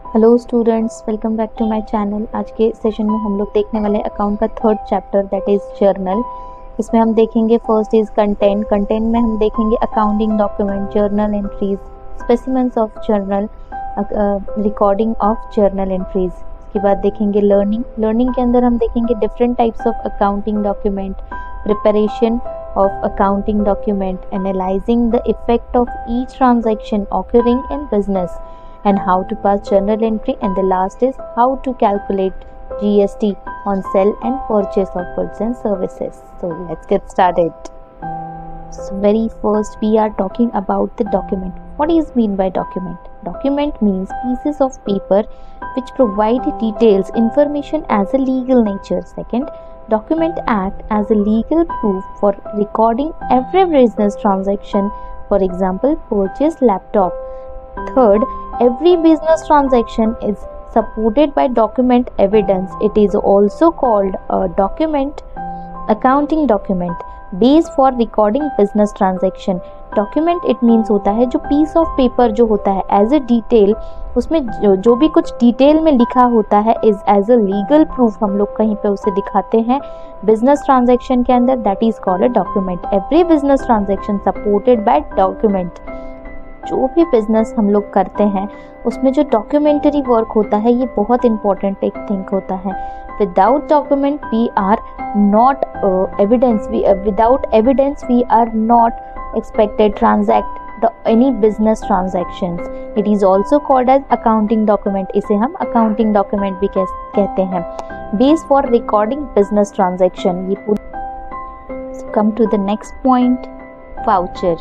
Hello students, welcome back to my channel. आज के session में हम लोग देखने वाले अकाउंट का third chapter that is journal. इसमें हम देखेंगे फर्स्ट इज़ कंटेंट। कंटेंट में हम देखेंगे accounting document, journal entries, specimens of journal, recording of journal entries. इसके बाद देखेंगे लर्निंग। लर्निंग के अंदर हम देखेंगे different types of accounting document, preparation of accounting document, analyzing the effect of each transaction occurring in business, and how to pass journal entry, and the last is how to calculate GST on sell and purchase of goods and services. So let's get started. So very first we are talking about the document. What is mean by document? Document means pieces of paper which provide details, information as a legal nature. Second, document act as a legal proof for recording every business transaction. For example, purchase laptop. Third, every business transaction is supported by document evidence. It is also called a document, accounting document, base for recording business transaction. Document it means होता है जो piece of paper जो होता है as a detail, उसमें जो भी कुछ डिटेल में लिखा होता है is as a legal proof हम लोग कहीं पे उसे दिखाते हैं बिजनेस ट्रांजैक्शन के अंदर, that is called a document. Every business transaction supported by document. जो भी बिजनेस हम लोग करते हैं उसमें जो डॉक्यूमेंटरी वर्क होता है ये बहुत इंपॉर्टेंट एक थिंग होता है। Without document we are not evidence, without evidence we are not expected transact any business transactions. It is also called as accounting document. इसे हम accounting document भी कहते हैं। Base for recording business transaction. ये come to the next point, voucher.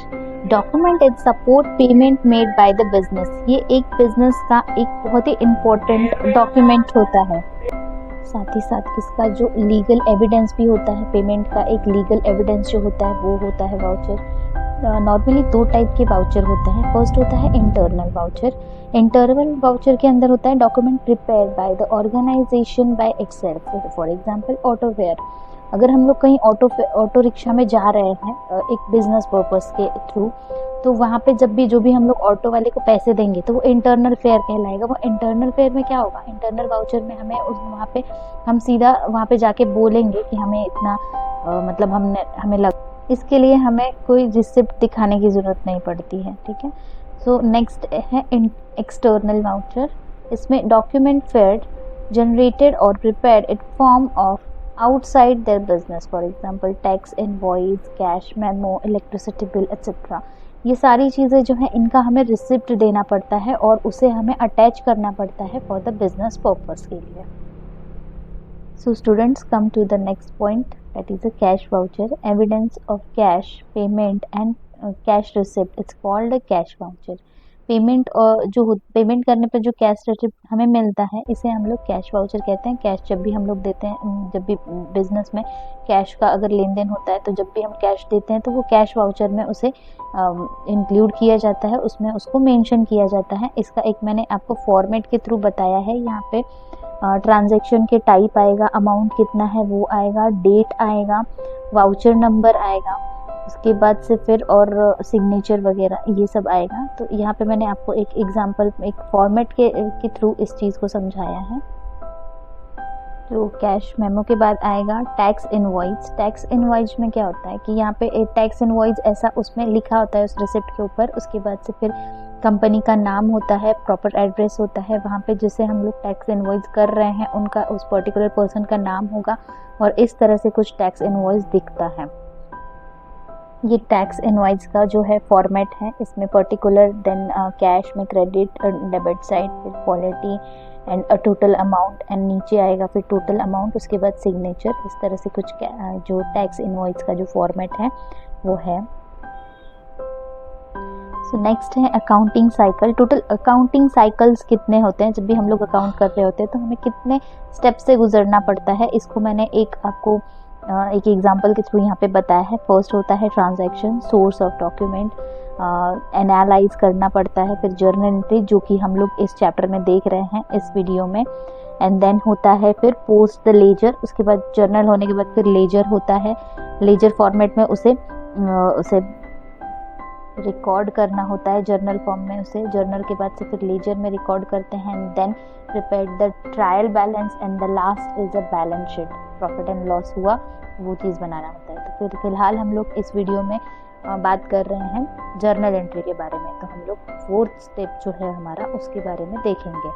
Document is support payment made by the business. ये एक business का एक बहुत ही important document होता है। साथ ही साथ इसका जो लीगल एविडेंस भी होता है, पेमेंट का एक लीगल एविडेंस जो होता है वो होता है वाउचर। नॉर्मली दो टाइप के वाउचर होते हैं। फर्स्ट होता है इंटरनल वाउचर। इंटरनल वाउचर के अंदर होता है document prepare by the organisation by itself. For example auto fare, अगर हम लोग कहीं ऑटो रिक्शा में जा रहे हैं एक बिजनेस पर्पस के थ्रू, तो वहाँ पे जब भी जो भी हम लोग ऑटो वाले को पैसे देंगे तो वो इंटरनल फेयर कहलाएगा। वो इंटरनल फेयर में क्या होगा, इंटरनल वाउचर में हमें उस वहाँ पे हम सीधा वहाँ पे जाके बोलेंगे कि हमें इतना मतलब हमें लग, इसके लिए हमें कोई रिसिप्ट दिखाने की ज़रूरत नहीं पड़ती है। ठीक है। सो नेक्स्ट है एक्सटर्नल वाउचर। इसमें डॉक्यूमेंट फेयर जनरेटेड और prepared in form of outside their business, for example tax invoice, cash memo, electricity bill etc. ये सारी चीज़ें जो है इनका हमें रिसिप्ट देना पड़ता है और उसे हमें अटैच करना पड़ता है फॉर द बिजनेस पर्पस के लिए। So students, come to the next point, that is a cash voucher. Evidence of cash payment and cash receipt, it's called a cash voucher. Payment और जो पेमेंट करने पर जो कैश रिसिप्ट हमें मिलता है इसे हम लोग कैश वाउचर कहते हैं। कैश जब भी हम लोग देते हैं, जब भी बिजनेस में कैश का अगर लेन देन होता है तो जब भी हम कैश देते हैं तो वो कैश वाउचर में उसे इंक्लूड किया जाता है, उसमें उसको मेंशन किया जाता है। इसका एक मैंने आपको फॉर्मेट के थ्रू बताया है। यहाँ पे ट्रांजैक्शन के टाइप आएगा, अमाउंट कितना है वो आएगा, डेट आएगा, वाउचर नंबर आएगा, उसके बाद से फिर और सिग्नेचर वगैरह ये सब आएगा। तो यहाँ पे मैंने आपको एक एग्जांपल एक फॉर्मेट के थ्रू इस चीज़ को समझाया है। तो कैश मेमो के बाद आएगा टैक्स इनवॉइस। टैक्स इनवॉइस में क्या होता है कि यहाँ पे एक टैक्स इनवॉइस ऐसा उसमें लिखा होता है उस रिसिप्ट के ऊपर। उसके बाद से फिर कंपनी का नाम होता है, प्रॉपर एड्रेस होता है, वहाँ पे जिसे हम लोग टैक्स इनवॉइस कर रहे हैं उनका उस पर्टिकुलर पर्सन का नाम होगा और इस तरह से कुछ टैक्स इनवॉइस दिखता है। ये टैक्स इनवॉइस का जो है फॉर्मेट है, इसमें पर्टिकुलर, देन कैश में क्रेडिट डेबिट साइड, फिर quality and total amount and नीचे आएगा फिर टोटल अमाउंट, उसके बाद सिग्नेचर। इस तरह से कुछ जो टैक्स इनवॉइस का जो फॉर्मेट है वो है। सो नेक्स्ट है accounting cycle. Total accounting cycles कितने होते हैं, जब भी हम लोग अकाउंट कर रहे होते हैं तो हमें कितने स्टेप से गुजरना पड़ता है, इसको मैंने एक आपको एक एग्जांपल के थ्रू यहाँ पे बताया है। फर्स्ट होता है transaction, source of document, analyse करना पड़ता है, फिर जर्नल एंट्री जो कि हम लोग इस चैप्टर में देख रहे हैं इस वीडियो में, एंड देन होता है फिर पोस्ट द लेजर। उसके बाद जर्नल होने के बाद फिर लेजर होता है। लेजर फॉर्मेट में उसे रिकॉर्ड करना होता है जर्नल फॉर्म में उसे, जर्नल के बाद से फिर लेजर में रिकॉर्ड करते हैं and then prepare the trial balance and the last is a balance sheet, profit and loss हुआ वो चीज़ बनाना होता है। तो फिर फिलहाल हम लोग इस वीडियो में बात कर रहे हैं जर्नल एंट्री के बारे में, तो हम लोग फोर्थ स्टेप जो है हमारा उसके बारे में देखेंगे।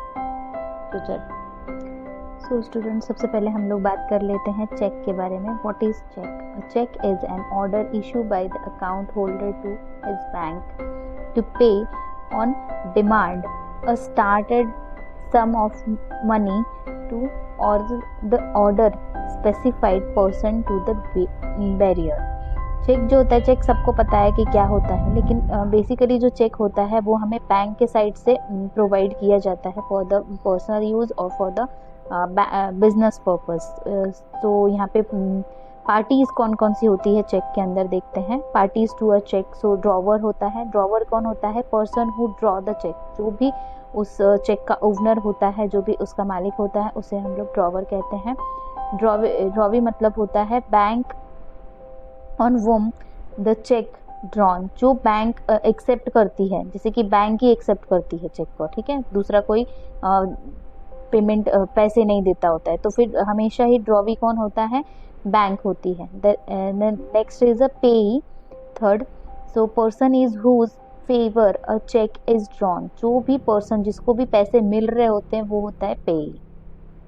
तो स्टूडेंट सबसे पहले हम लोग बात कर लेते हैं चेक के बारे में। What is cheque? A cheque is an order issue by the account holder to his bank to pay on demand a started sum of money to or the order specified person to the bearer। Cheque जो होता है, check सबको पता है कि क्या होता है, लेकिन बेसिकली जो चेक होता है वो हमें बैंक के साइड से प्रोवाइड किया जाता है फॉर द पर्सनल यूज़ और फॉर द बिजनेस पर्पस। तो यहाँ पे पार्टीज कौन कौन सी होती है चेक के अंदर देखते हैं। Parties to a cheque, so drawer होता है। ड्रॉवर कौन होता है? Person who draw the cheque, जो भी उस चेक का ओनर होता है, जो भी उसका मालिक होता है, उसे हम लोग ड्रॉवर कहते हैं। ड्रॉवी मतलब होता है bank on whom the cheque drawn, जो बैंक एक्सेप्ट करती है, जैसे कि बैंक ही एक्सेप्ट करती है चेक को, ठीक है, दूसरा कोई पेमेंट पैसे नहीं देता होता है, तो फिर हमेशा ही ड्रॉवी कौन होता है? बैंक होती है। Next is a payee, third. So person is whose favour a cheque is drawn, जो भी पर्सन जिसको भी पैसे मिल रहे होते हैं वो होता है पेई।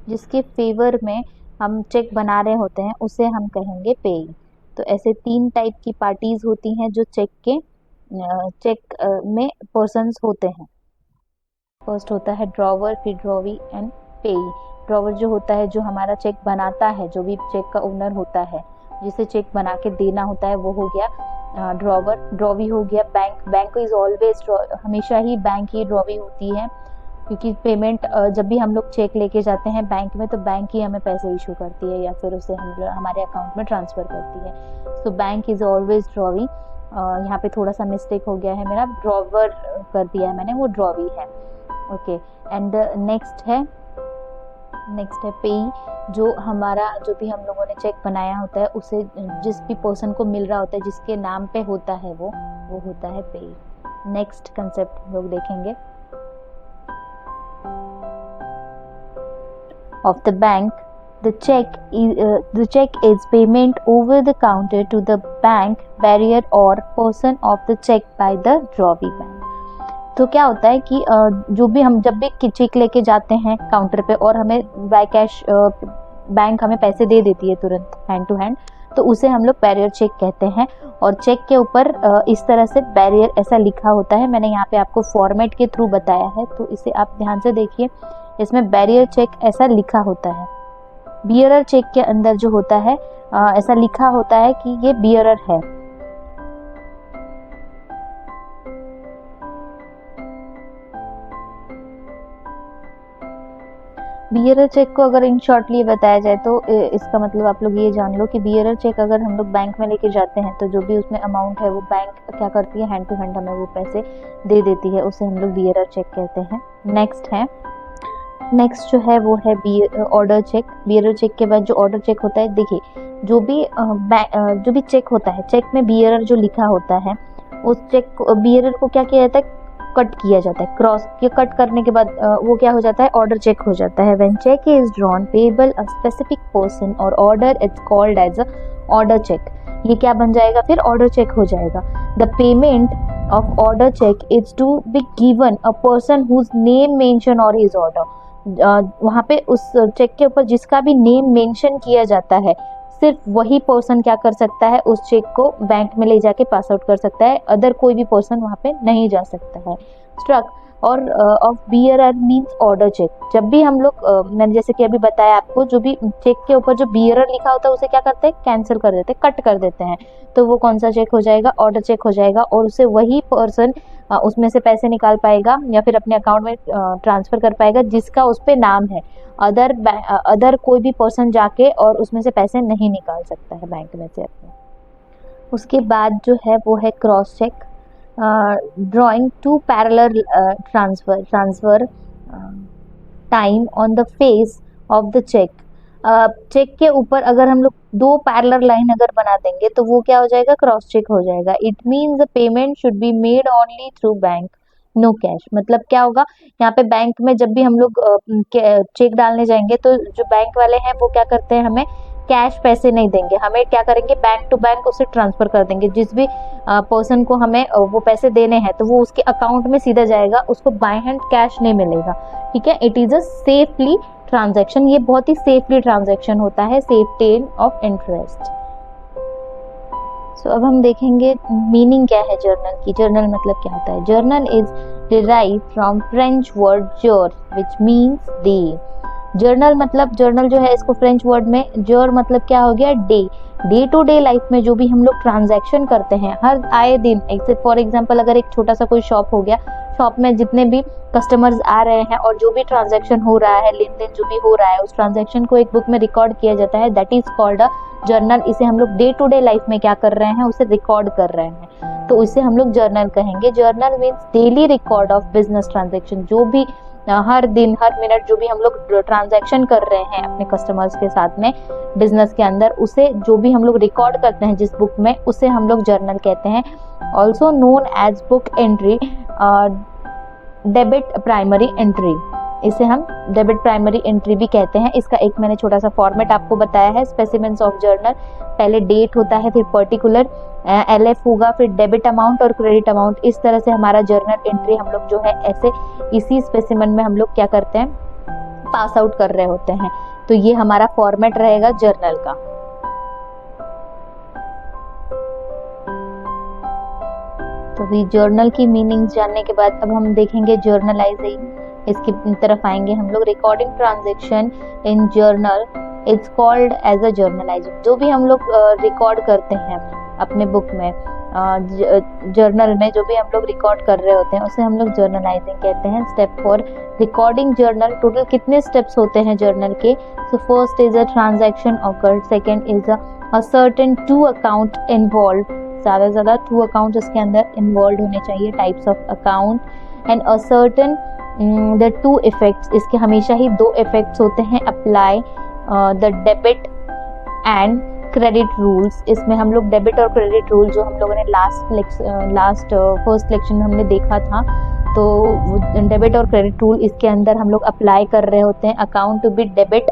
जिसके फेवर में हम चेक बना रहे होते हैं उसे हम कहेंगे पेई। तो ऐसे 3 टाइप की पार्टीज होती हैं जो चेक में पर्सन्स होते हैं। फर्स्ट होता है ड्रॉवर, फिर ड्रॉवी एंड पेई। ड्रॉवर जो होता है जो हमारा चेक बनाता है, जो भी चेक का ओनर होता है, जिसे चेक बना के देना होता है, वो हो गया ड्रॉवर। ड्रॉवी हो गया बैंक। बैंक इज ऑलवेज, हमेशा ही बैंक ही ड्रॉवी होती है, क्योंकि पेमेंट जब भी हम लोग चेक लेके जाते हैं बैंक में तो बैंक ही हमें पैसे इशू करती है या फिर उसे हमारे अकाउंट में ट्रांसफ़र करती है। So bank is always drawee. यहाँ पे थोड़ा सा मिस्टेक हो गया है मेरा, ड्रॉवर कर दिया है मैंने, वो ड्रॉवी है। ओके, एंड नेक्स्ट है पेई, जो भी हम लोगों ने चेक बनाया होता है उसे जिस भी पर्सन को मिल रहा होता है, जिसके नाम पे होता है वो होता है पेई। नेक्स्ट कंसेप्ट हम लोग देखेंगे of the bank. The check is payment over the counter to the bank bearer or person of the check by the drawee bank। तो क्या होता है कि जब भी चेक लेके जाते हैं काउंटर पे और हमें बाय कैश बैंक हमें पैसे दे देती है तुरंत हैंड टू हैंड, तो उसे हम लोग बैरियर चेक कहते हैं। और चेक के ऊपर इस तरह से बैरियर ऐसा लिखा होता है, मैंने यहाँ पे आपको फॉर्मेट के थ्रू बताया है, तो इसे आप ध्यान से देखिए। इसमें बैरियर चेक ऐसा लिखा होता है। बियरर चेक के अंदर जो होता है ऐसा लिखा होता है कि ये बियरर है। बियरर चेक को अगर इन शॉर्टली बताया जाए तो इसका मतलब आप लोग ये जान लो कि बियरर चेक अगर हम लोग बैंक में लेके जाते हैं तो जो भी उसमें अमाउंट है वो बैंक क्या करती है, हैंड टू हैंड हमें वो पैसे दे देती है, उसे हम लोग बियरर चेक कहते हैं। नेक्स्ट जो है वो है ऑर्डर चेक। बियरर चेक के बाद जो ऑर्डर चेक होता है, देखिए जो भी चेक होता है, चेक में बियरर जो लिखा होता है उस चेक बियरर को क्या किया जाता है? कट किया जाता है। क्रॉस के कट करने के बाद वो क्या हो जाता है? ऑर्डर चेक हो जाता है। When cheque is drawn payable a specific person or order, it's called as a order cheque. ये क्या बन जाएगा? फिर ऑर्डर चेक हो जाएगा। The payment of order cheque is to be given a person whose name mention or his order. वहाँ पे उस चेक के ऊपर जिसका भी नेम मेंशन किया जाता है, सिर्फ वही पर्सन क्या कर सकता है? उस चेक को बैंक में ले जाके पास आउट कर सकता है, अदर कोई भी पर्सन वहाँ पे नहीं जा सकता है। स्ट्रक और off bearer means order cheque. जब भी हम लोग मैंने जैसे कि अभी बताया आपको, जो भी चेक के ऊपर जो बियरर लिखा होता है उसे क्या करते हैं? कैंसिल कर देते हैं, कट कर देते हैं, तो वो कौन सा चेक हो जाएगा? ऑर्डर चेक हो जाएगा। और उसे वही पर्सन उसमें से पैसे निकाल पाएगा या फिर अपने अकाउंट में ट्रांसफर कर पाएगा जिसका उस पर नाम है। अदर कोई भी पर्सन जाके और उसमें से पैसे नहीं निकाल सकता है बैंक में से अपने। उसके बाद जो है वो है cross cheque. Drawing two parallel transfer time on the face of the cheque cheque के ऊपर अगर हम लोग 2 पैरेलल लाइन अगर बना देंगे तो वो क्या हो जाएगा, क्रॉस चेक हो जाएगा। It means the payment should be made only through bank, no cash. मतलब क्या होगा, यहाँ पे बैंक में जब भी हम लोग चेक डालने जाएंगे तो जो बैंक वाले हैं वो क्या करते हैं, हमें कैश पैसे नहीं देंगे, हमें क्या करेंगे, बैंक टू बैंक उसे ट्रांसफर कर देंगे। जिस भी पर्सन को हमें वो पैसे देने हैं तो वो उसके अकाउंट में सीधा जाएगा, उसको बाय हैंड कैश नहीं मिलेगा। ठीक है, it is a safely transaction, ये बहुत ही सेफली ट्रांजैक्शन होता है, सेफ्टी ऑफ इंटरेस्ट। सो अब हम देखेंगे मीनिंग क्या है जर्नल की। जर्नल मतलब क्या होता है? Journal is derive from French word जर विच मीन्स डे। जर्नल मतलब, जर्नल जो है इसको फ्रेंच वर्ड में जर मतलब क्या हो गया, day. Day to day life में जो भी हम लोग ट्रांजैक्शन करते हैं हर आए दिन, फॉर एग्जांपल अगर एक छोटा सा कोई शॉप हो गया, शॉप में जितने भी कस्टमर्स आ रहे हैं और जो भी ट्रांजैक्शन हो रहा है, लेन देन जो भी हो रहा है, उस ट्रांजैक्शन को एक बुक में रिकॉर्ड किया जाता है, that is called a journal. इसे हम लोग डे टू डे लाइफ में क्या कर रहे हैं, उसे रिकॉर्ड कर रहे हैं, तो इसे हम लोग जर्नल कहेंगे। Journal means daily record of business transaction, जो भी हर दिन हर मिनट जो भी हम लोग ट्रांजैक्शन कर रहे हैं अपने कस्टमर्स के साथ में बिजनेस के अंदर, उसे जो भी हम लोग रिकॉर्ड करते हैं जिस बुक में, उसे हम लोग जर्नल कहते हैं। Also known as book entry, debit primary entry, इसे हम डेबिट प्राइमरी एंट्री भी कहते हैं। इसका एक मैंने छोटा सा फॉर्मेट आपको बताया है, स्पेसिमेंस ऑफ जर्नल। पहले डेट होता है, फिर पर्टिकुलर LF होगा, फिर डेबिट अमाउंट और क्रेडिट अमाउंट। इस तरह से हमारा जर्नल एंट्री हम लोग जो है ऐसे इसी स्पेसिमेन में हम लोग क्या करते हैं, पास आउट कर रहे होते हैं। तो ये हमारा फॉर्मेट रहेगा जर्नल का। तो भी जर्नल की मीनिंग्स जानने के बाद अब हम देखेंगे जर्नलाइजिंग। इसकी तरफ आएंगे हम लोग। Recording transaction in journal it's called as a journalising. जो भी हम लोग रिकॉर्ड करते हैं अपने बुक में, जर्नल में जो भी हम लोग रिकॉर्ड कर रहे होते हैं उसे हम लोग जर्नलाइजिंग कहते हैं। Step for recording journal, total कितने स्टेप्स होते हैं जर्नल के? So first is a transaction occur, second is a certain two account involve, ज़्यादा से ज़्यादा 2 अकाउंट इसके अंदर इन्वॉल्व होने चाहिए, types of account, and a certain the 2 effects, इसके हमेशा ही 2 इफेक्ट्स होते हैं, apply the debit and credit rules. इसमें हम लोग डेबिट और क्रेडिट रूल जो हम लोगों ने फर्स्ट लेक्चर में हमने देखा था, तो डेबिट और क्रेडिट रूल इसके अंदर हम लोग अप्लाई कर रहे होते हैं। Account to be debit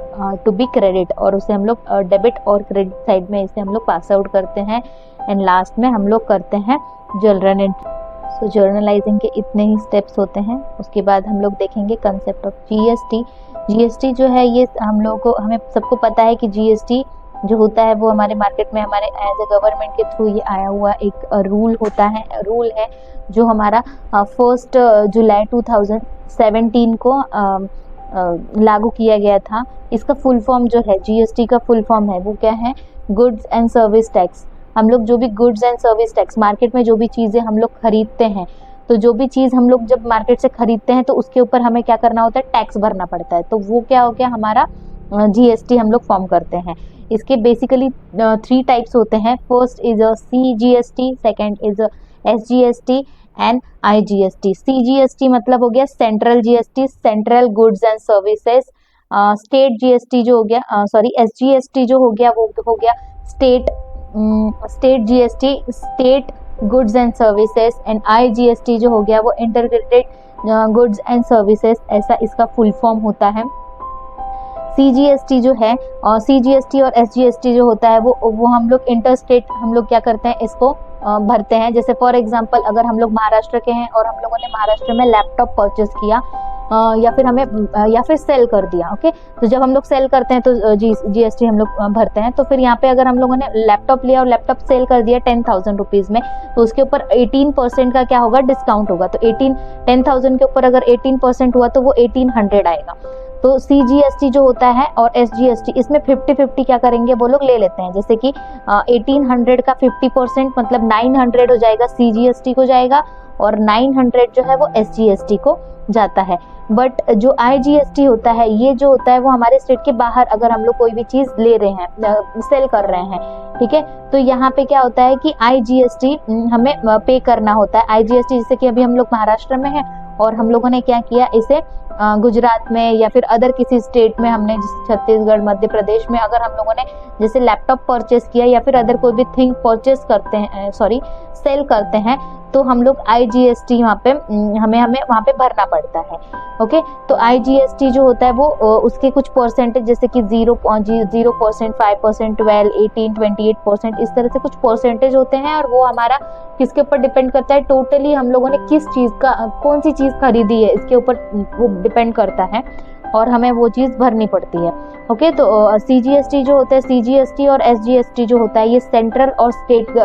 to be credit, और उसे हम लोग डेबिट और क्रेडिट साइड में इसे हम लोग पास आउट करते हैं, एंड लास्ट में हम लोग करते हैं जर्नल एंट्री। सो जर्नलाइजिंग के इतने ही स्टेप्स होते हैं। उसके बाद हम लोग देखेंगे कंसेप्ट ऑफ GST। GST जो है ये हम लोगों को, हमें सबको पता है कि GST जो होता है वो हमारे मार्केट में हमारे एज ए गवर्नमेंट के थ्रू ये आया हुआ एक रूल होता है, रूल है जो हमारा 1 जुलाई 2017 को लागू किया गया था। इसका फुल फॉर्म जो है, GST का फुल फॉर्म है वो क्या है? Goods and service tax. हम लोग जो भी goods and service tax, market में जो भी चीज़ें हम लोग खरीदते हैं, तो जो भी चीज़ हम लोग जब मार्केट से खरीदते हैं तो उसके ऊपर हमें क्या करना होता है? टैक्स भरना पड़ता है। तो वो क्या हो गया, हमारा GST हम लोग फॉर्म करते हैं। इसके बेसिकली 3 टाइप्स होते हैं। First is a CGST, second is a SGST and IGST। CGST मतलब हो गया central GST, central goods and services. State GST जो हो गया, SGST जो हो गया वो हो गया state GST, state goods and services, and IGST जो हो गया वो इंटीग्रेटेड गुड्स एंड सर्विसेज, ऐसा इसका फुल फॉर्म होता है। CGST जो है, CGST और SGST जो होता है वो हम लोग इंटरस्टेट हम लोग क्या करते हैं, इसको भरते हैं। जैसे फॉर एग्जांपल अगर हम लोग महाराष्ट्र के हैं और हम लोगों ने महाराष्ट्र में लैपटॉप परचेस किया, या फिर सेल कर दिया, ओके, तो जब हम लोग सेल करते हैं तो GST हम लोग भरते हैं। तो फिर यहाँ पे अगर हम लोगों ने लैपटॉप लिया और लैपटॉप सेल कर दिया 10,000 रुपीज़ में, तो उसके ऊपर 18% का क्या होगा? डिस्काउंट होगा। तो 10,000 के ऊपर अगर 18% हुआ तो वो 1800 आएगा। तो CGST जो होता है और SGST, इसमें 50-50 क्या करेंगे वो लोग ले लेते हैं। जैसे कि 1800 का 50% मतलब 900 हो जाएगा, CGST को जाएगा, और 900 जो है वो SGST को जाता है। बट जो IGST होता है, ये जो होता है वो हमारे स्टेट के बाहर अगर हम लोग कोई भी चीज़ ले रहे हैं, सेल कर रहे हैं, ठीक है, तो यहाँ पे क्या होता है कि IGST हमें पे करना होता है। IGST जैसे कि अभी हम लोग महाराष्ट्र में हैं और हम लोगों ने क्या किया, इसे गुजरात में या फिर अदर किसी स्टेट में हमने, छत्तीसगढ़, मध्य प्रदेश में अगर हम लोगों ने जैसे लैपटॉप परचेस किया या फिर अदर कोई भी थिंग परचेस करते हैं, सॉरी सेल करते हैं, तो हम लोग IGST वहाँ पे हमें वहाँ पे भरना पड़ता है। ओके, तो IGST जो होता है वो उसके कुछ परसेंटेज जैसे कि 0%, 5%, 12, 18, 28%, इस तरह से कुछ परसेंटेज होते हैं, और वो हमारा किसके ऊपर डिपेंड करता है, टोटली हम लोगों ने किस चीज़ का, कौन सी चीज़ खरीदी है, इसके ऊपर वो डिपेंड करता है, और हमें वो चीज़ भरनी पड़ती है। ओके, तो CGST जो होता है, CGST और SGST जो होता है, ये सेंट्रल और स्टेट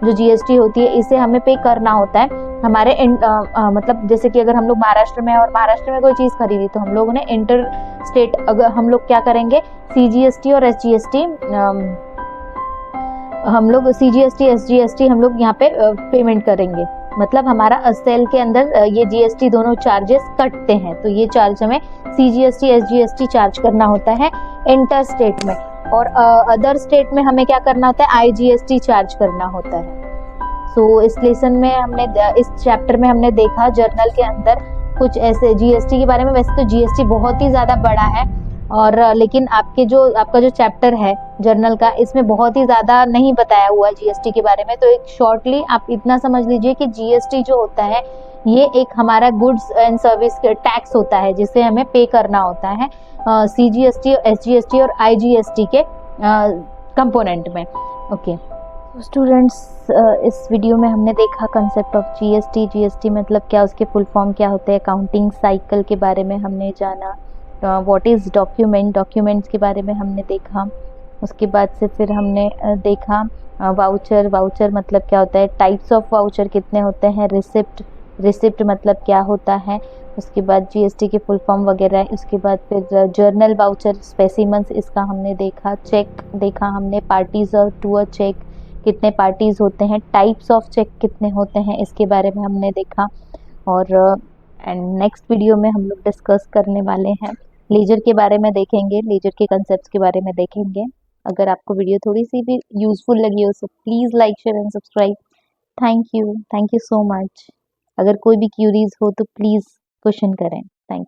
जो GST होती है, इसे हमें पे करना होता है हमारे मतलब जैसे कि अगर हम लोग महाराष्ट्र में और महाराष्ट्र में कोई चीज़ खरीदी, तो हम लोगों ने इंटर स्टेट अगर हम लोग क्या करेंगे, CGST और SGST हम लोग CGST SGST हम लोग यहाँ पे पेमेंट करेंगे। मतलब हमारा सेल के अंदर ये GST दोनों चार्जेस कटते हैं, तो ये चार्ज हमें CGST SGST चार्ज करना होता है इंटर स्टेट में, और अदर स्टेट में हमें क्या करना होता है, IGST चार्ज करना होता है। सो इस लेसन में हमने, इस चैप्टर में हमने देखा जर्नल के अंदर कुछ ऐसे GST के बारे में। वैसे तो GST बहुत ही ज़्यादा बड़ा है, और लेकिन आपका जो चैप्टर है जर्नल का, इसमें बहुत ही ज़्यादा नहीं बताया हुआ GST के बारे में। तो एक शॉर्टली आप इतना समझ लीजिए कि GST जो होता है, ये एक हमारा गुड्स एंड सर्विस टैक्स होता है, जिसे हमें पे करना होता है CGST, SGST और IGST के कंपोनेंट में। ओके स्टूडेंट्स, इस वीडियो में हमने देखा कंसेप्ट ऑफ GST मतलब क्या, उसके फुल फॉर्म क्या होते हैं, अकाउंटिंग साइकिल के बारे में हमने जाना, व्हाट इज़ डॉक्यूमेंट्स के बारे में हमने देखा। उसके बाद से फिर हमने देखा वाउचर मतलब क्या होता है, टाइप्स ऑफ वाउचर कितने होते हैं, रिसिप्ट मतलब क्या होता है। उसके बाद GST के फुल फॉर्म वगैरह। उसके बाद फिर जर्नल वाउचर स्पेसिमंस, इसका हमने देखा। चेक देखा हमने, पार्टीज और टू अ चेक कितने पार्टीज होते हैं, टाइप्स ऑफ चेक कितने होते हैं, इसके बारे में हमने देखा। और एंड नेक्स्ट वीडियो में हम लोग डिस्कस करने वाले हैं लेजर के बारे में, देखेंगे लेजर के कंसेप्ट्स के बारे में देखेंगे। अगर आपको वीडियो थोड़ी सी भी यूजफुल लगी हो, so please like, share and subscribe. Thank you so much. अगर कोई भी क्यूरीज हो तो प्लीज़ क्वेश्चन करें। Thank you.